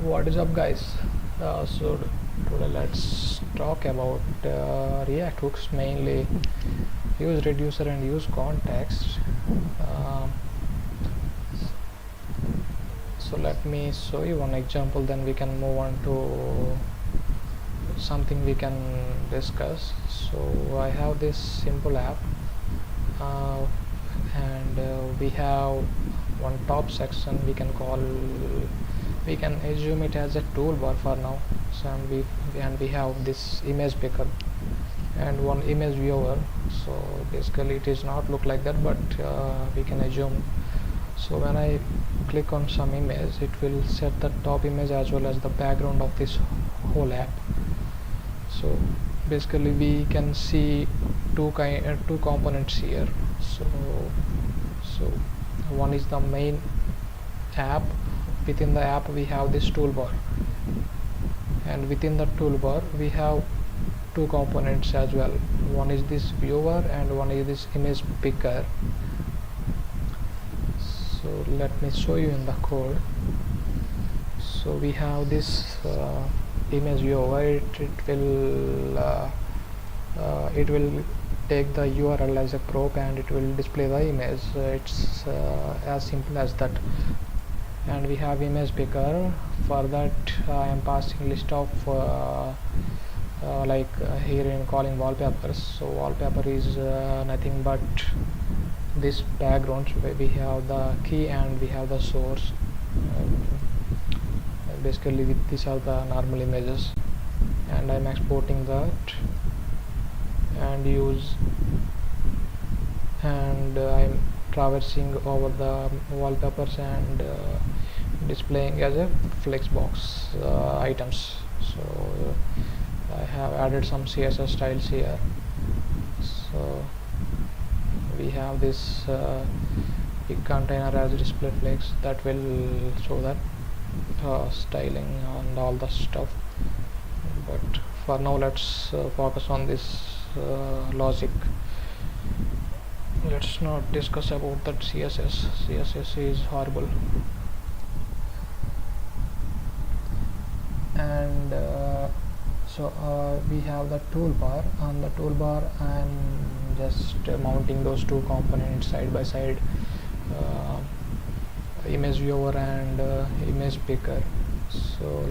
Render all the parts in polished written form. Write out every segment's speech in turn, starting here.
What is up, guys? So today let's talk about React hooks, mainly useReducer and useContext. So let me show you one example, then we can move on to something we can discuss. So I have this simple app, and we have one top section we can assume it as a toolbar for now. So we have this image picker and one image viewer. So basically it is not look like that, but we can assume. So when I click on some image, it will set the top image as well as the background of this whole app. So basically we can see two components here. So one is the main app. Within the app we have this toolbar, and within the toolbar we have two components as well. One is this viewer and one is this image picker. So let me show you in the code. So we have this image viewer. It will take the URL as a prop and it will display the image. It's as simple as that. And we have image picker. For that I am passing list of here in calling wallpapers. So wallpaper is nothing but this background where we have the key and we have the source. Basically these are the normal images, and I'm exporting that and I'm traversing over the wallpapers and displaying as a flexbox items. So I have added some CSS styles here. So we have this big container as display flex that will show that styling and all the stuff. But for now let's focus on this logic. Let's not discuss about that CSS. CSS is horrible. And we have the toolbar. On the toolbar I'm just mounting those two components side by side, image viewer and image picker. So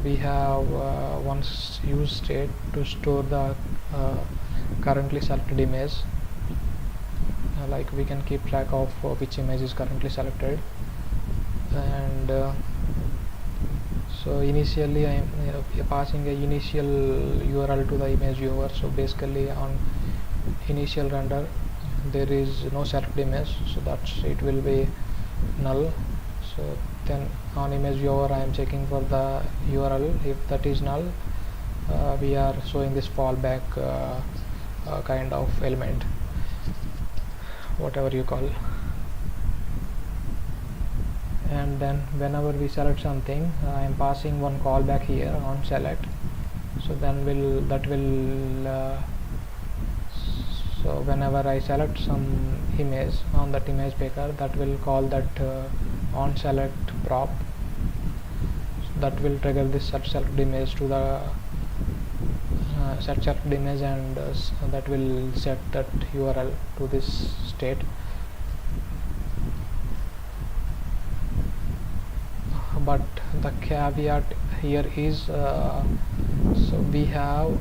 we have one use state to store the currently selected image. Like we can keep track of which image is currently selected. And so initially I am passing a initial URL to the image viewer. So basically on initial render there is no selected image, so that's it will be null. So then on image viewer I am checking for the URL. If that is null, we are showing this fallback kind of element, whatever you call. And then whenever we select something, I am passing one callback here on select. So then so whenever I select some image on that image picker, that will call that on select prop. So that will trigger this set selected image to the set selected image, and that will set that URL to this state. But the caveat here is so we have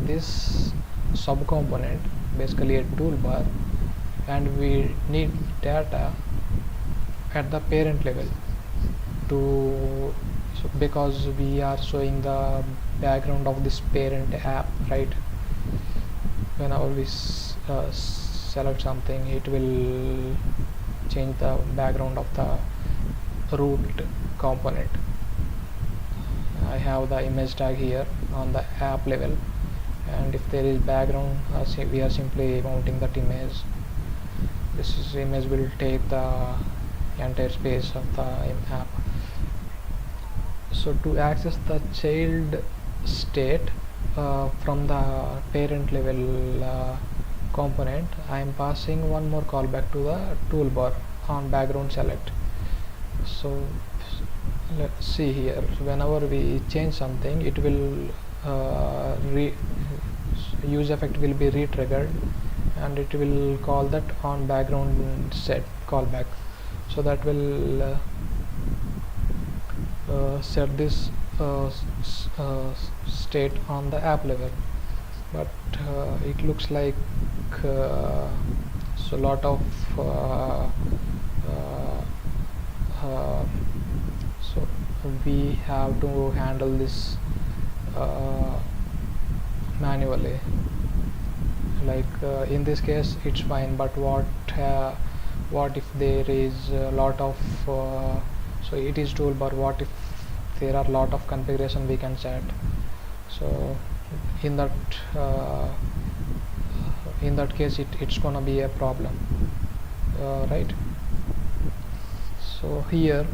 this subcomponent, basically a toolbar, and we need data at the parent level because we are showing the background of this parent app, right? Whenever we select something, it will change the background of the root component. I have the image tag here on the app level, and if there is background, we are simply mounting that image. This image will take the entire space of the app. So to access the child state from the parent level component, I am passing one more callback to the toolbar on background select. So let's see here, whenever we change something, it will use effect will be re-triggered, and it will call that on background set callback. So that will set this state on the app level. But it looks like so lot of so we have to handle this manually. Like in this case it's fine, but what if there is a lot of so it is toolbar, what if there are a lot of configuration we can set? So in that case it's gonna be a problem, right? So here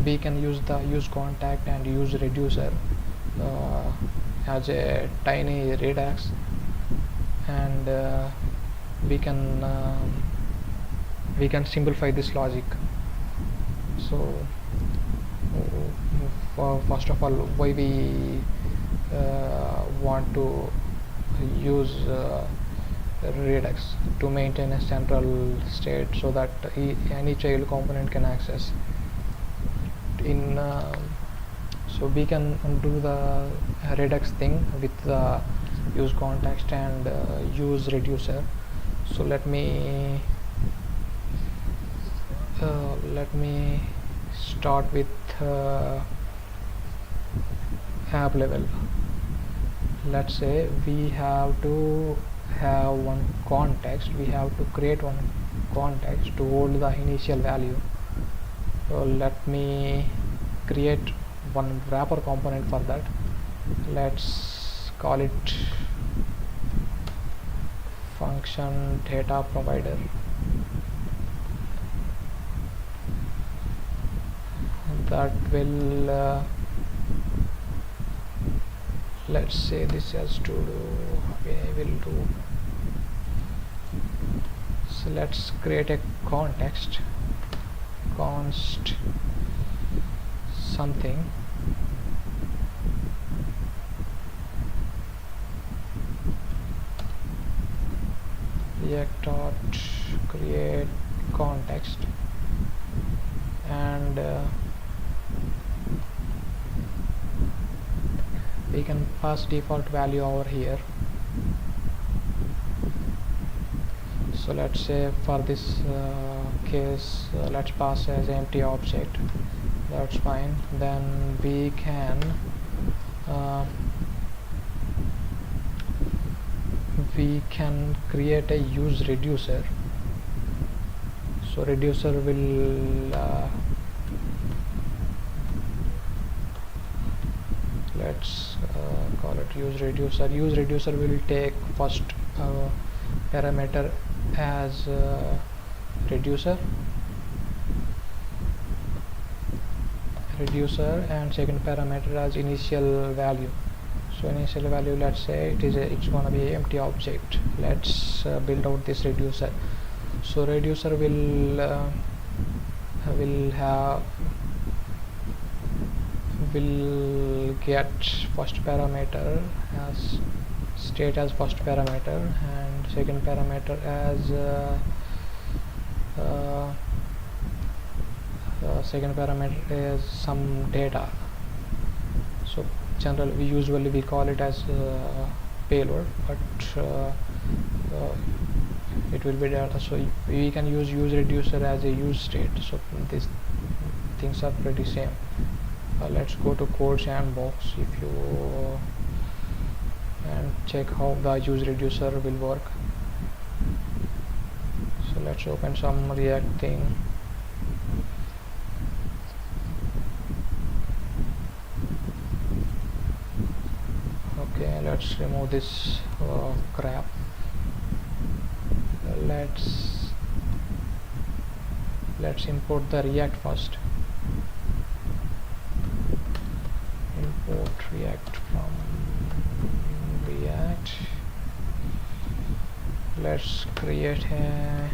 we can use the useContext and useReducer as a tiny Redux, and we can simplify this logic. So first of all, why we want to use Redux to maintain a central state so that any child component can access in so we can do the Redux thing with the useContext and useReducer. So let me start with app level. Let's say we have to have one context, we have to create one context to hold the initial value. So let me create one wrapper component for that. Let's call it function data provider. That will let's say this has to do, we will do, so let's create a context const something, react dot create context, and we can pass default value over here. So let's say for this case let's pass as empty object. That's fine. Then we can create a useReducer. So reducer will let's call it useReducer. useReducer will take first parameter as reducer and second parameter as initial value. So initial value, let's say it's gonna be empty object. Let's build out this reducer. So reducer will get first parameter as state as first parameter, and second parameter as second parameter is some data. So generally we usually call it as payload, but it will be data. So we can use useReducer as a use state. So these things are pretty same. Let's go to code sandbox if you and check how the useReducer will work. So let's open some React thing. Okay, let's remove this crap. Let's import the React first. Import React from React. let's create a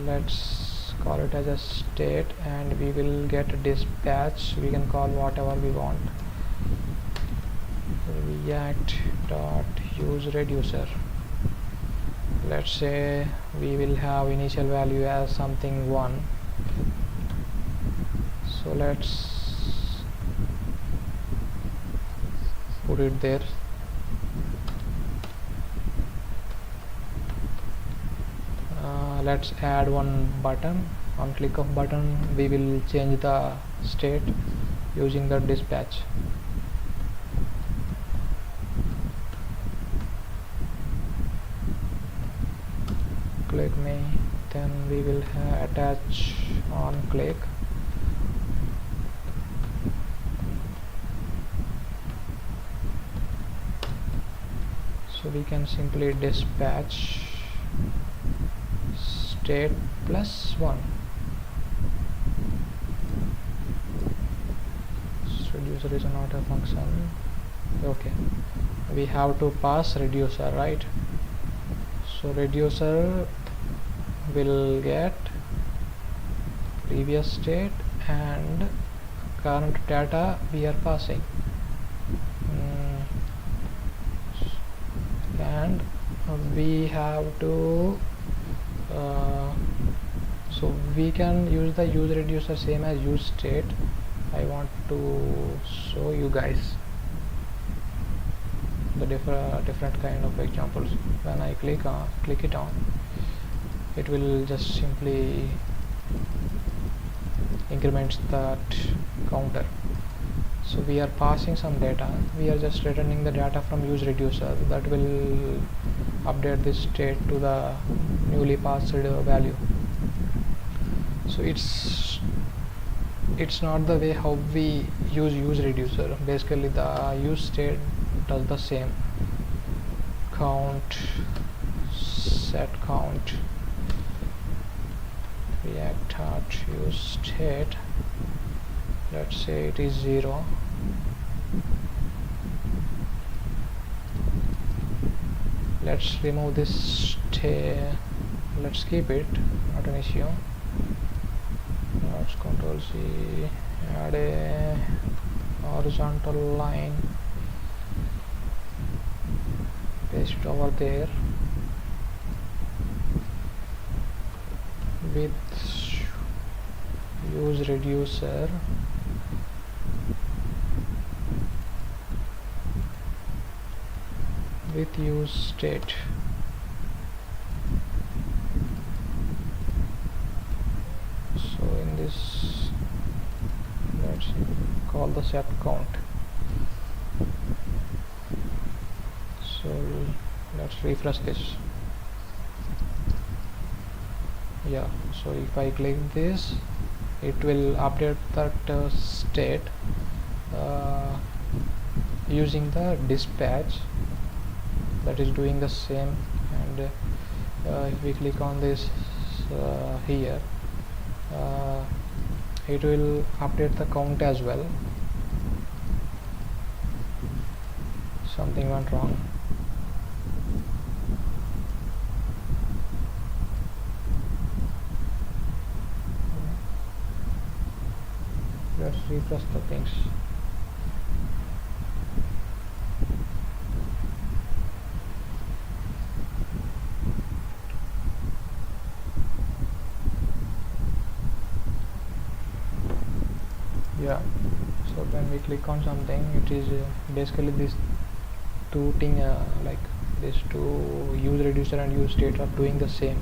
let's call it as a state, and we will get a dispatch. We can call whatever we want. React dot useReducer. Let's say we will have initial value as something 1. So let's put it there. Let's add one button. On click of button we will change the state using the dispatch. Click me, then we will attach on click. So we can simply dispatch state plus 1. Reducer is not a function. Okay, we have to pass reducer, right? So reducer will get previous state and current data we are passing, and we have to so we can use the useReducer same as useState. I want to show you guys the different kind of examples. When I click it on, it will just simply increments that counter. So we are passing some data, we are just returning the data from useReducer that will update this state to the newly passed value. So it's not the way how we use useReducer. Basically the use state does the same. Count, set count, react dot use state. Let's say it is 0. Let's remove this let's keep it, not an issue. Let's Control C, add a horizontal line, paste it over there with useReducer. With use state. So in this, let's call the set count. So let's refresh this. Yeah, so if I click this, it will update that state using the dispatch that is doing the same. And if we click on this here, it will update the count as well. Something went wrong. Let's refresh the things. Yeah, so when we click on something, it is basically this two thing, like these two, useReducer and useState, are doing the same.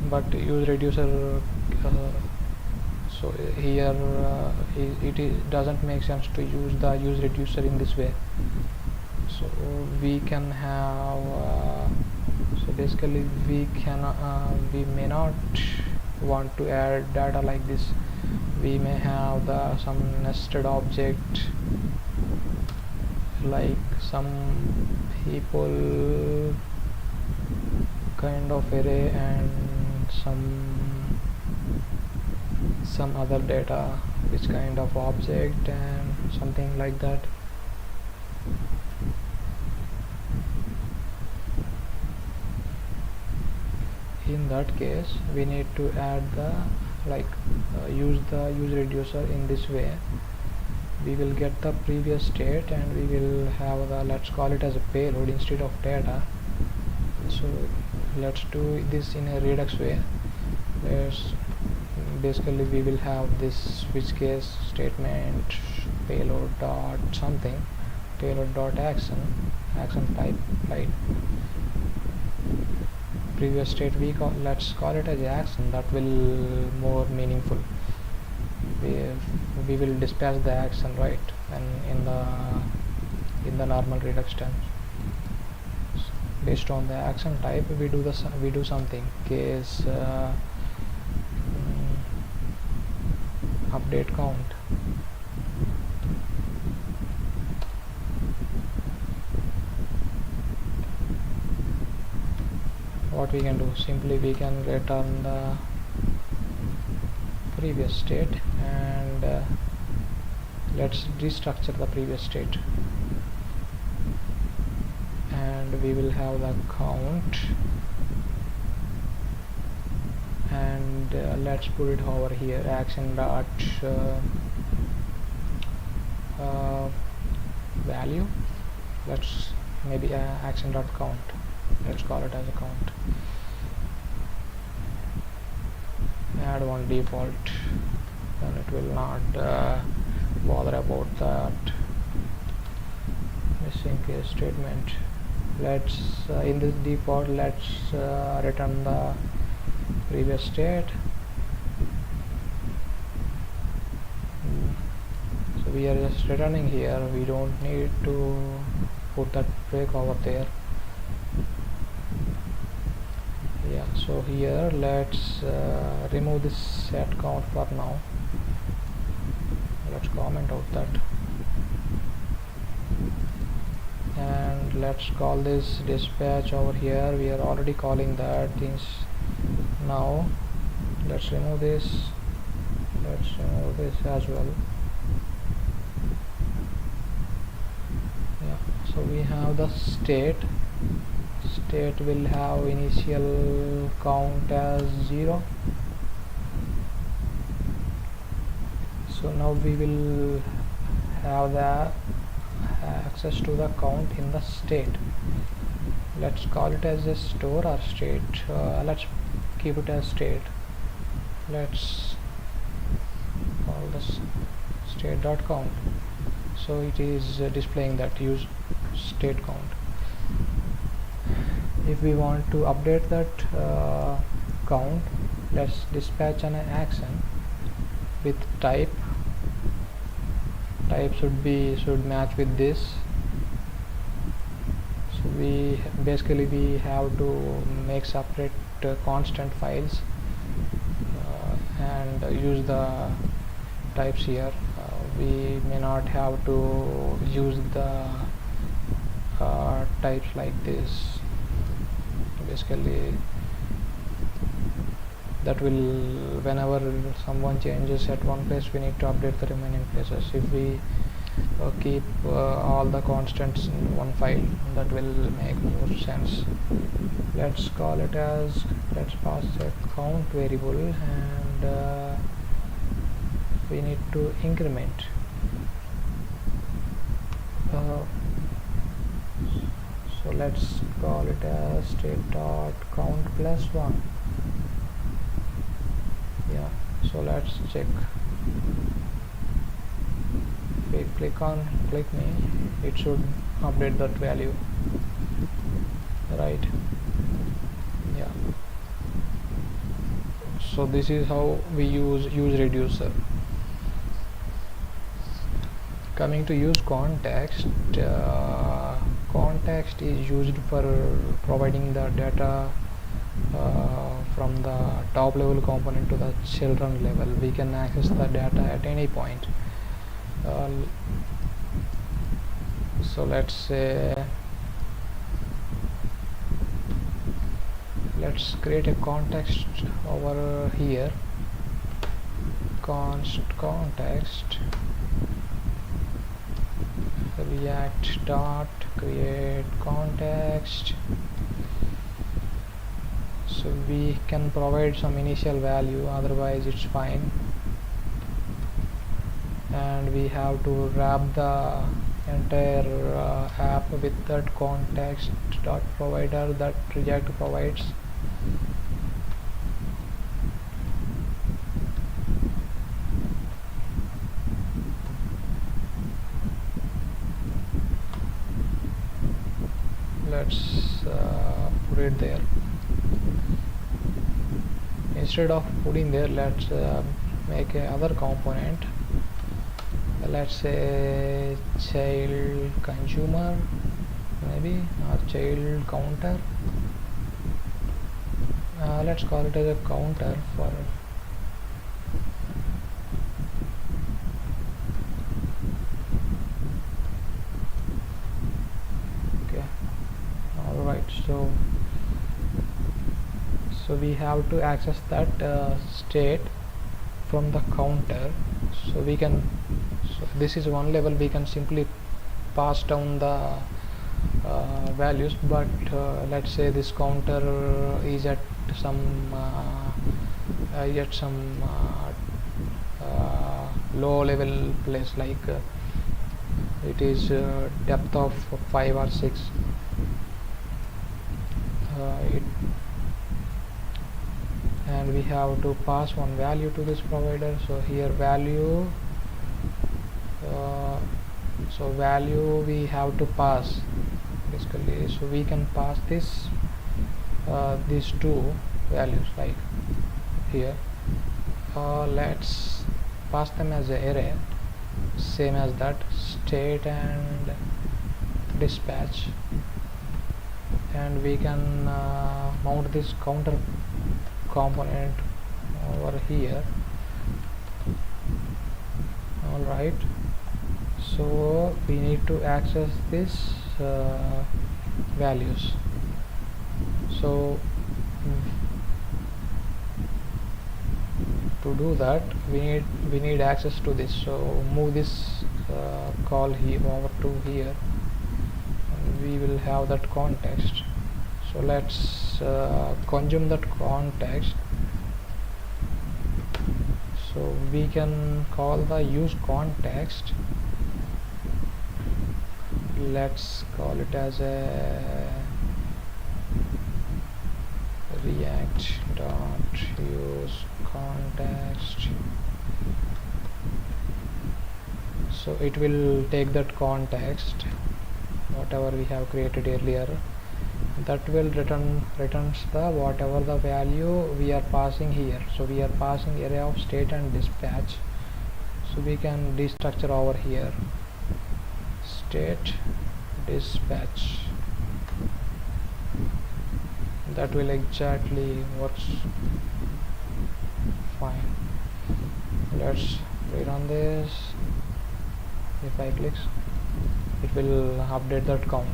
But useReducer, so here it doesn't make sense to use the useReducer in this way. So we can have so basically we may not want to add data like this. We may have some nested object, like some people kind of array and some other data, which kind of object and something like that. in that case we need to add the use the useReducer. In this way we will get the previous state and we will have the, let's call it as a payload instead of data. So let's do this in a Redux way. Basically we will have this switch case statement payload dot something, payload dot action type, right? Previous state let's call it as action. That will more meaningful. We will dispatch the action, right? And in the normal Redux terms, based on the action type we do something case update count. What we can do, simply we can return the previous state and let's restructure the previous state, and we will have the count, and let's put it over here, action dot value. Let's maybe action dot count. Let's call it as a count. Add one default, then it will not bother about that missing case statement. Let's in this default let's return the previous state. So we are just returning here, we don't need to put that break over there. Yeah, so here let's remove this set count for now. Let's comment out that, and let's call this dispatch over here. We are already calling that things. Now let's remove this, as well. Yeah, so we have the state will have initial count as 0. So now we will have the access to the count in the state. Let's call it as a store or state. Let's keep it as state. Let's call this state.count. So it is displaying that use state count. If we want to update that count, let's dispatch an action with type. Type should match with this. So we have to make separate constant files and use the types here. We may not have to use the types like this. Basically that will, whenever someone changes at one place, we need to update the remaining places. If we keep all the constants in one file, that will make more sense. Let's call it as, let's pass a count variable, and we need to increment. So let's call it as state.count plus 1. Yeah, so let's check. If we click me, it should update that value, right? Yeah, so this is how we use useReducer. Coming to useContext, context is used for providing the data from the top level component to the children level. We can access the data at any point. So let's say, let's create a context over here, context react dot create context. So So we can provide some initial value, otherwise it's fine. And we have to wrap the entire app with that context dot provider that React provides. Let's put it there. Instead of putting there, let's make a other component. Let's say child consumer, maybe, or child counter. Let's call it as a counter for okay. Alright, so we have to access that state from the counter. So we can, so this is one level, we can simply pass down the values, but let's say this counter is at some low level place, like it is depth of 5 or 6. And we have to pass one value to this provider. So here value, so value we have to pass basically. So we can pass this these two values, like here. Let's pass them as an array, same as that, state and dispatch. And we can mount this counter component over here. Alright, so we need to access this values. So to do that, we need access to this. So move this call here over to here, and we will have that context. So let's consume that context. So we can call the useContext. Let's call it as a React.useContext. So it will take that context, whatever we have created earlier, that will returns the whatever the value we are passing here. So we are passing array of state and dispatch. So we can destructure over here, state dispatch. That will exactly works fine. Let's rerun this. If I click, it will update that count.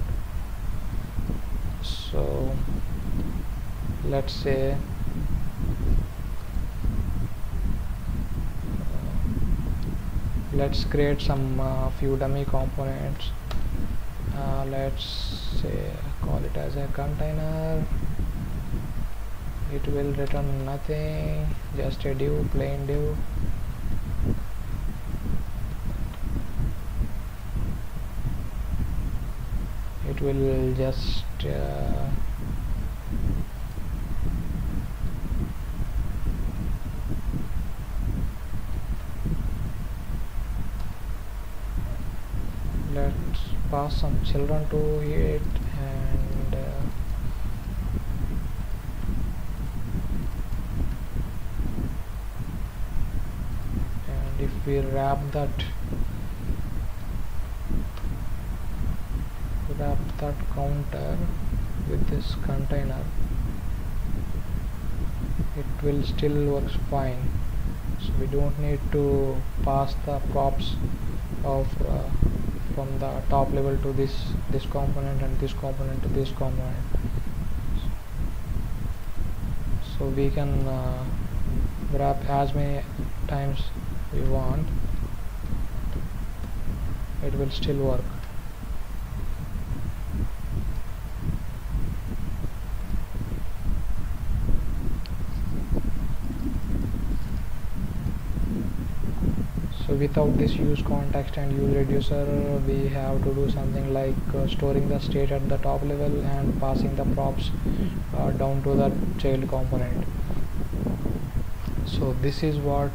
So let's say let's create some few dummy components. Let's say call it as a container. It will return nothing, just a div, plain div. It will just let's pass some children to it, and if we wrap that counter with this container, it will still works fine. So we don't need to pass the props of from the top level to this component and this component to this component. So we can wrap as many times we want, it will still work. So without this use context and use reducer, we have to do something like storing the state at the top level and passing the props down to the child component. So this is what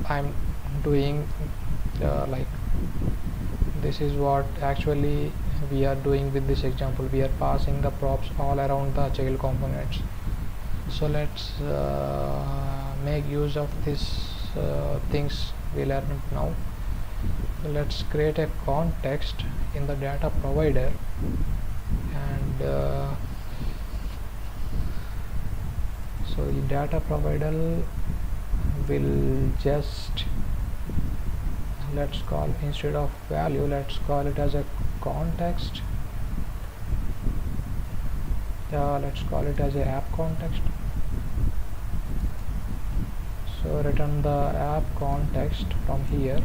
I'm doing, like this is what actually we are doing with this example. We are passing the props all around the child components. So let's make use of this things we learned now. Let's create a context in the data provider, and so the data provider will just, let's call, instead of value, let's call it as a context. Let's call it as a app context. So return the app context from here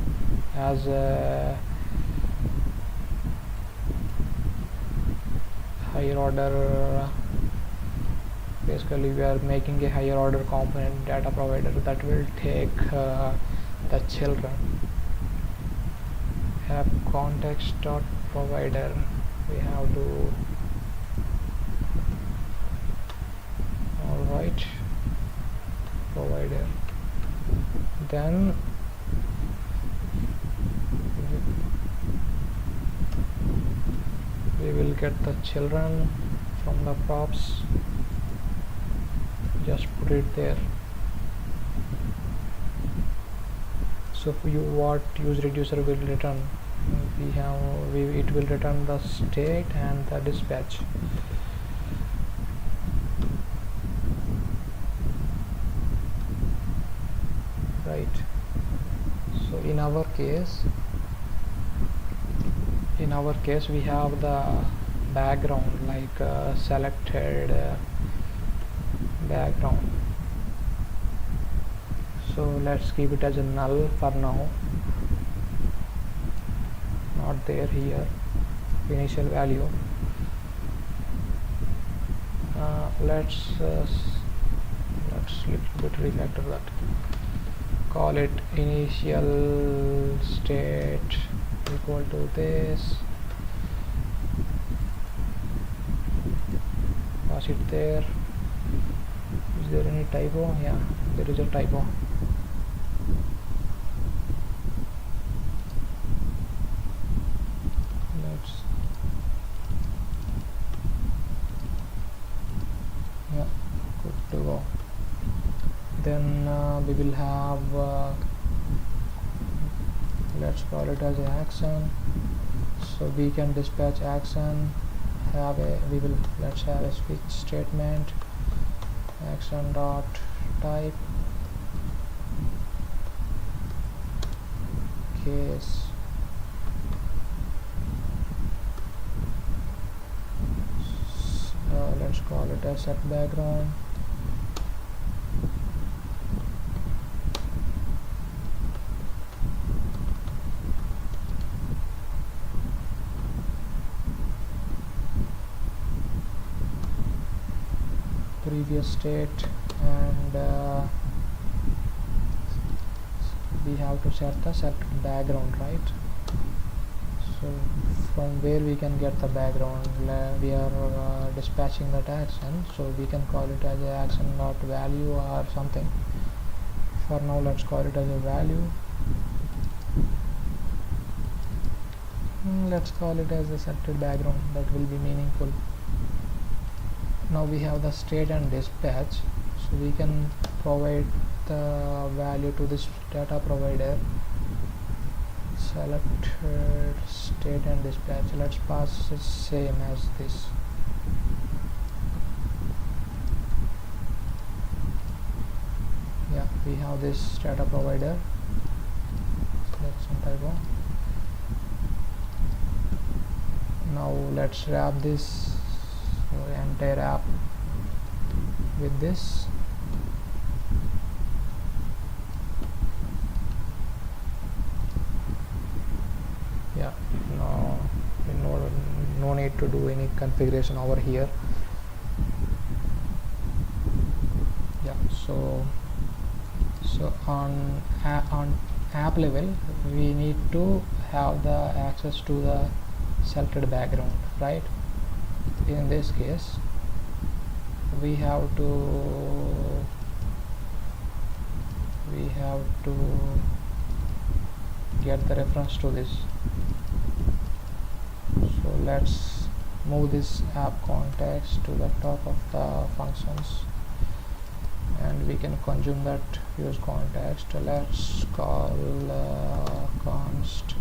as a higher order. Basically we are making a higher order component data provider that will take the children. App context dot provider, we have to, alright, provider. Then we will get the children from the props, just put it there. So what useReducer will return, it will return the state and the dispatch. Right. So in our case we have the background, like selected background. So let's keep it as a null for now, not there here. Initial value, let's little bit refactor that. Call it initial state equal to this, pass it there. Is there any typo? Yeah, there is a typo. Yeah, good to go. Then we will have, let's call it as an action. So we can dispatch action, let's have a switch statement, action dot type case. Let's call it as set background. Previous state, and we have to set the set background, right? So from where we can get the background, we are dispatching that action, so we can call it as a action dot value or something. For now let's call it as a value. Let's call it as a set background, that will be meaningful. Now we have the state and dispatch, so we can provide the value to this data provider. Select state and dispatch, let's pass it same as this. Yeah, we have this data provider. Select some typo. Now let's wrap this entire app with this. Yeah, no need to do any configuration over here. Yeah, so on app level we need to have the access to the selected background, right? In this case we have to get the reference to this. So let's move this app context to the top of the functions, and we can consume that use context. Let's call const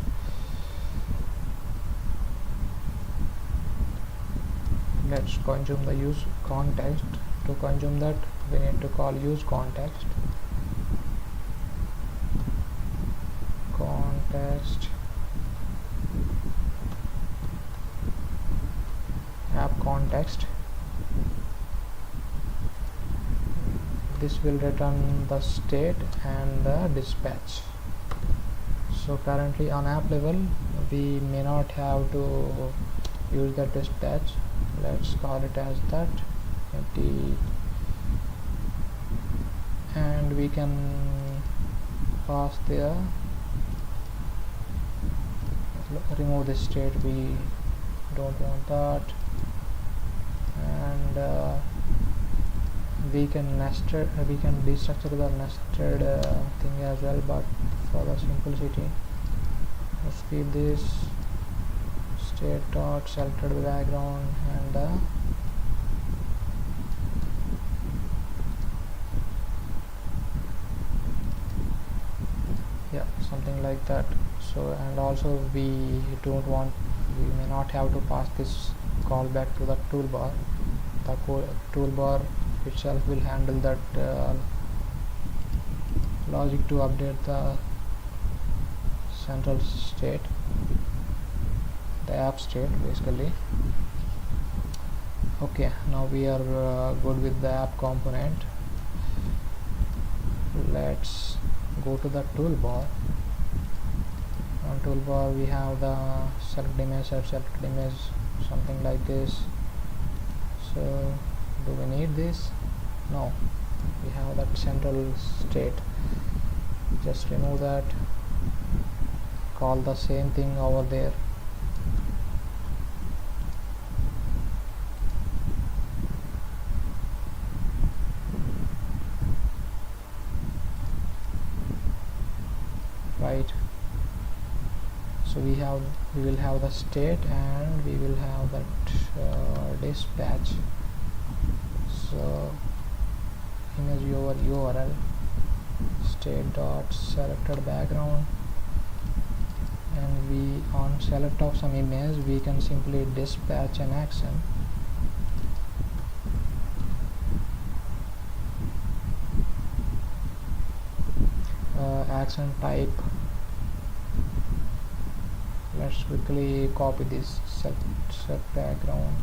let's consume the use context. To consume that we need to call use context app context. This will return the state and the dispatch. So currently on app level we may not have to use the dispatch. Let's call it as that empty, and we can pass there, remove this state, we don't want that, and we can destructure the nested thing as well, but for the simplicity let's keep this state dot selected background and yeah, something like that. So, and also we may not have to pass this callback to the toolbar. The toolbar itself will handle that logic to update the central state, the app state basically. Okay, now we are good with the app component. Let's go to the toolbar. On toolbar we have the select image, selected image, something like this. So do we need this? No, we have that central state. Just remove that, call the same thing over there. Right, so we will have the state and we will have that dispatch. So image over URL state dot selected background, and we on select of some image we can simply dispatch an action. Action type, let's quickly copy this set background,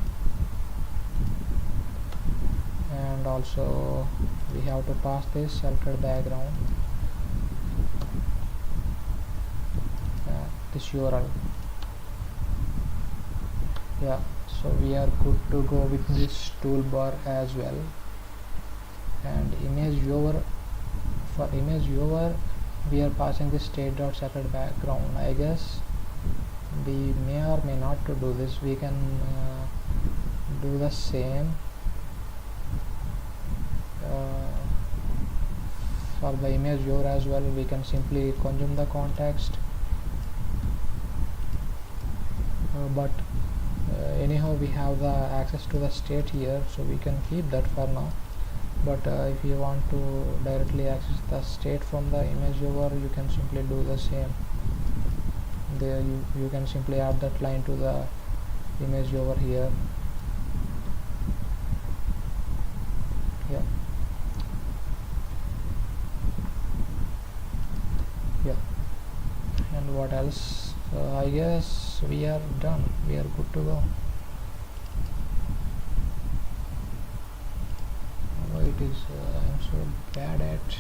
and also we have to pass this selected background, this URL. Yeah, so we are good to go with this toolbar as well. And image viewer, for image viewer we are passing this state dot selected background. I guess we may or may not to do this. We can do the same for the image viewer as well. We can simply consume the context, but anyhow we have the access to the state here, so we can keep that for now. But if you want to directly access the state from the image viewer, you can simply do the same. There you can simply add that line to the image viewer here. Yeah, and what else? I guess we are done, we are good to go. It is I'm so bad at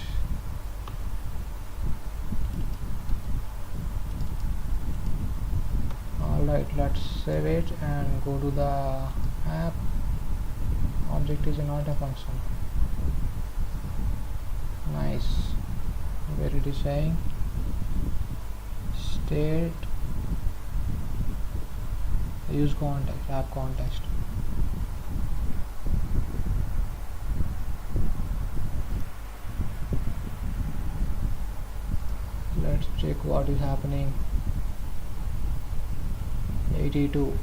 alright, let's save it and go to the app. Object is not a function. Nice, where it is saying state use context app context. Let's check what is happening. 82.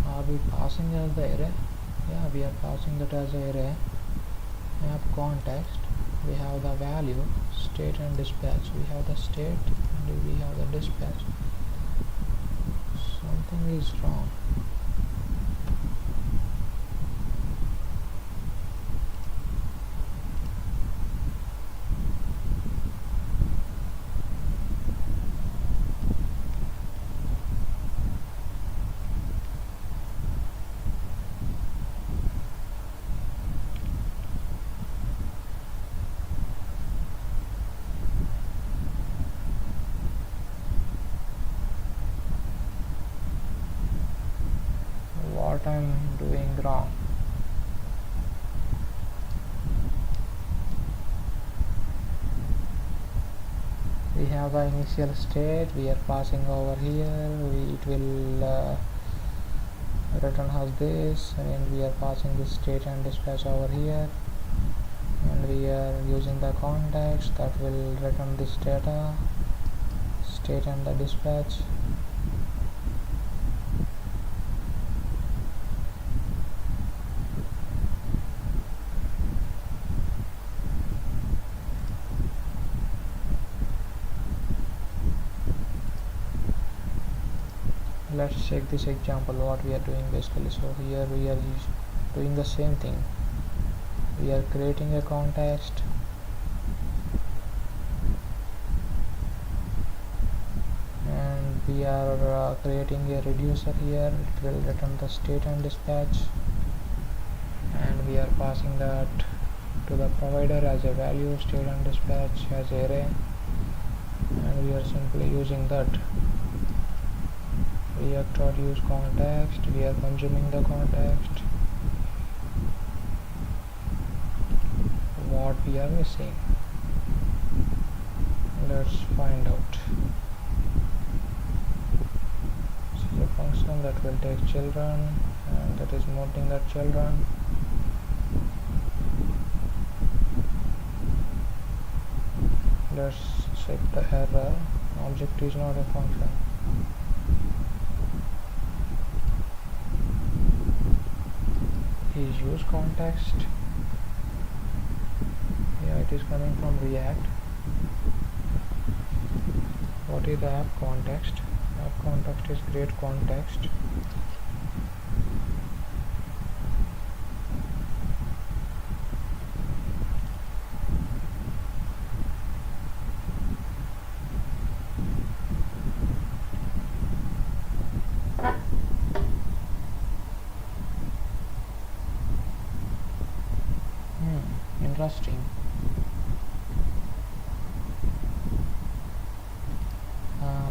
Are we passing as the array? Yeah, we are passing that as an array. App context, we have the value, state and dispatch. We have the state and we have the dispatch. Something is wrong. What I'm doing wrong? We have the initial state, we are passing over here, it will return as this, and we are passing this state and dispatch over here, and we are using the context that will return this data, state and the dispatch. Let's check this example what we are doing basically. So here we are doing the same thing. We are creating a context, and we are creating a reducer here. It will return the state and dispatch, and we are passing that to the provider as a value, state and dispatch as array, and we are simply using that React.use context. We are consuming the context. What we are missing? Let's find out. This is a function that will take children, and that is mounting that children. Let's check the error. Object is not a function. Is useContext. Yeah, it is coming from React. What is the app context? App context is create context. Interesting.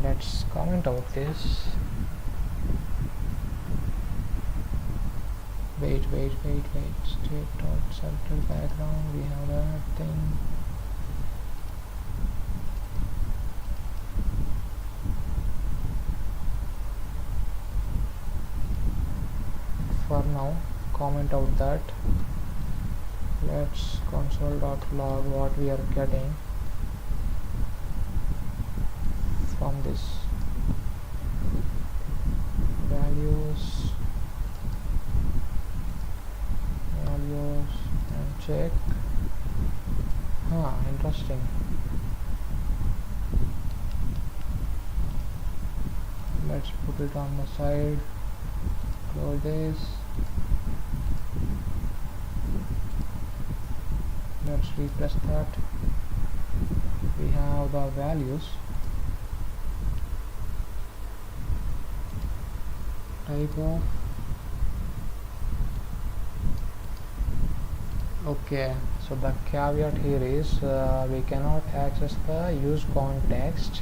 Let's comment out this. Wait. State dot selected background. We have that thing. For now, comment out that. Let's console.log what we are getting from this values and check. Interesting. Let's put it on the side, close this. Let's refresh that. We have the values, type of. Okay, so the caveat here is we cannot access the use context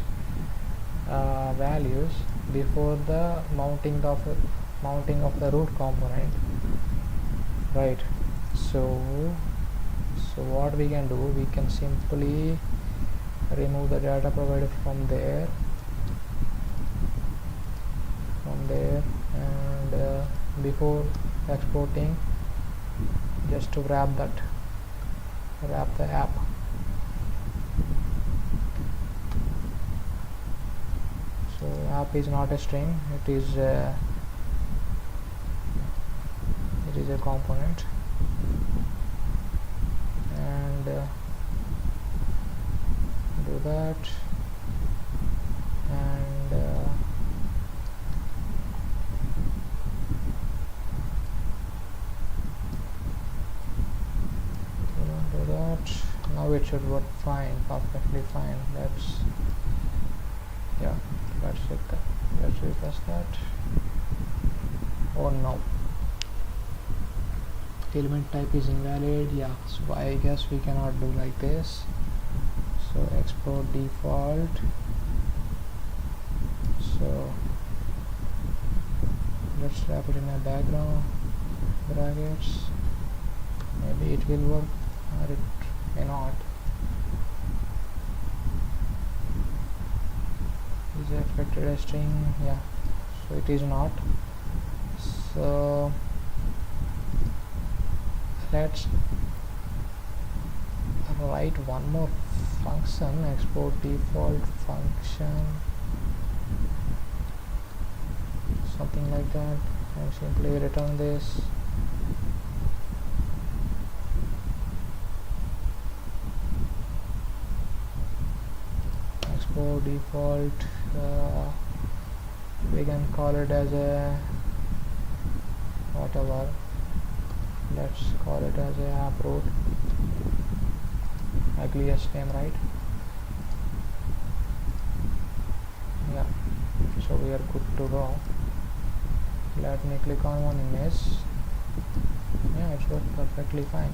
values before the mounting of the root component, right? So So what we can do, we can simply remove the data provided from there, and before exporting, just to wrap the app. So app is not a string, it is a component, and do that, and do that. Now it should work fine, perfectly fine. Let's refresh that. Oh no, element type is invalid. Yeah, so I guess we cannot do like this. So export default. So let's wrap it in a background brackets. Maybe it will work, or it may not. Is it affected a string? Yeah, so it is not. So let's write one more function, export default function, something like that, and simply return this. Export default, we can call it as a whatever, let's call it as a app root, ugliest name, right? Yeah, so we are good to go. Let me click on one image. Yeah, it's worked perfectly fine.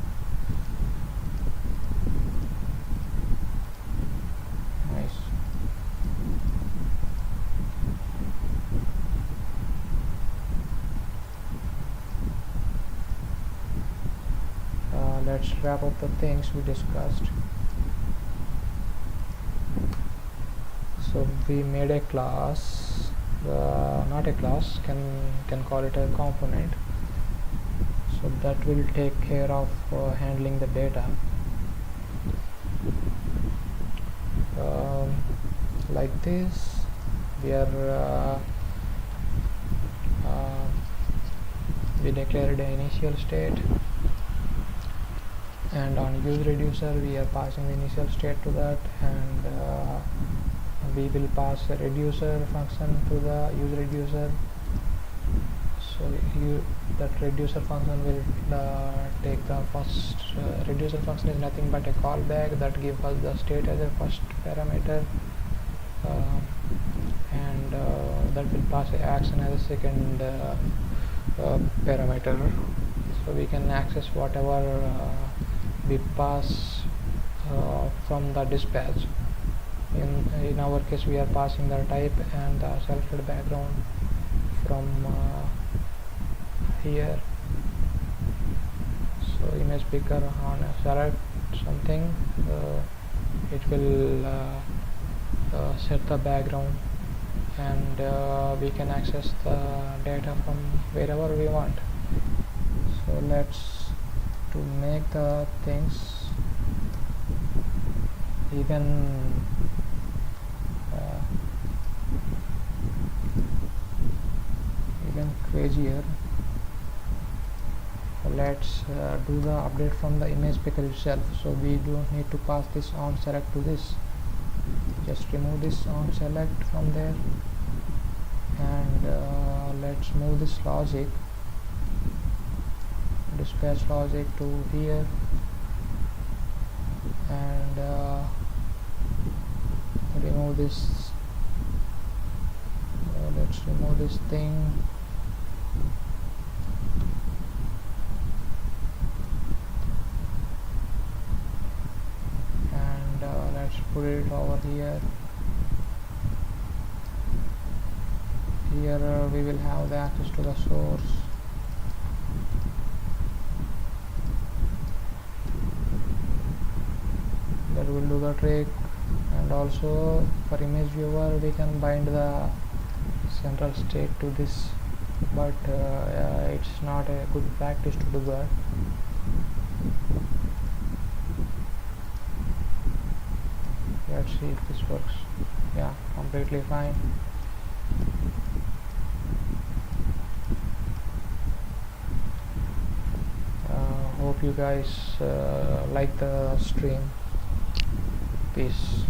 Nice. Let's wrap up the things we discussed. So we made a class, not a class, can call it a component, so that will take care of handling the data. Like this, we declared an initial state, and on useReducer we are passing the initial state to that, and we will pass a reducer function to the useReducer. So that reducer function will take the first. Reducer function is nothing but a callback that gives us the state as a first parameter, and that will pass a action as a second parameter. So we can access whatever we pass from the dispatch. In our case, we are passing the type and the selected background from here. So image picker on a select something, it will set the background, and we can access the data from wherever we want. So let's, to make the things even crazier, let's do the update from the image picker itself. So we don't need to pass this on select to this, just remove this on select from there, and let's move this logic, dispatch logic, to here, and remove this. Let's remove this thing, and let's put it over here. Here we will have the access to the source, will do the trick. And also for image viewer we can bind the central state to this, but it's not a good practice to do that. Let's see if this works. Yeah, completely fine. Hope you guys like the stream. Peace.